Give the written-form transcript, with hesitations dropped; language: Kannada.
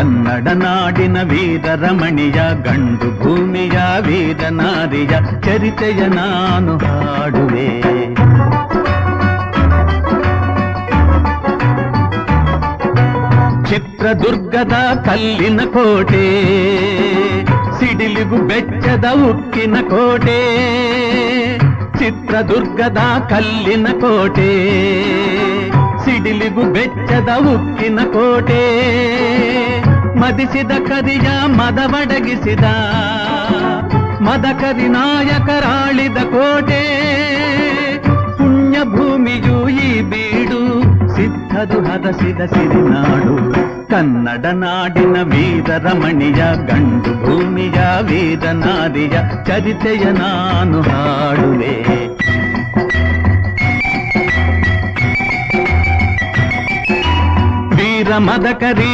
ಕನ್ನಡ ನಾಡಿನ ವೀರರಮಣಿಯ ಗಂಡು ಭೂಮಿಯ ವೀರನಾರಿಯ ಚರಿತೆಯ ನಾನು ಹಾಡುವೆ. ಚಿತ್ರದುರ್ಗದ ಕಲ್ಲಿನ ಕೋಟೆ, ಸಿಡಿಲಿಗು ಬೆಚ್ಚದ ಉಕ್ಕಿನ ಕೋಟೆ. ಚಿತ್ರದುರ್ಗದ ಕಲ್ಲಿನ ಕೋಟೆ, ಸಿಡಿಲಿಗು ಬೆಚ್ಚದ ಉಕ್ಕಿನ ಕೋಟೆ. ಮದಿಸಿದ ಕರಿಯ ಮದವಡಗಿಸಿದ ಮದಕರಿ ನಾಯಕರಾಳಿದ ಕೋಟೆ. ಪುಣ್ಯ ಭೂಮಿಯು ಈ ಬೀಡು, ಸಿದ್ಧದು ಹದಸಿದ ಸಿರಿನಾಡು. ಕನ್ನಡ ನಾಡಿನ ವೀರರಮಣಿಯ ಗಂಡು ಭೂಮಿಯ ವೀರನಾರಿಯ ಚರಿತೆಯ ನಾನು ಹಾಡುವೆ. ವೀರ ಮದಕರಿ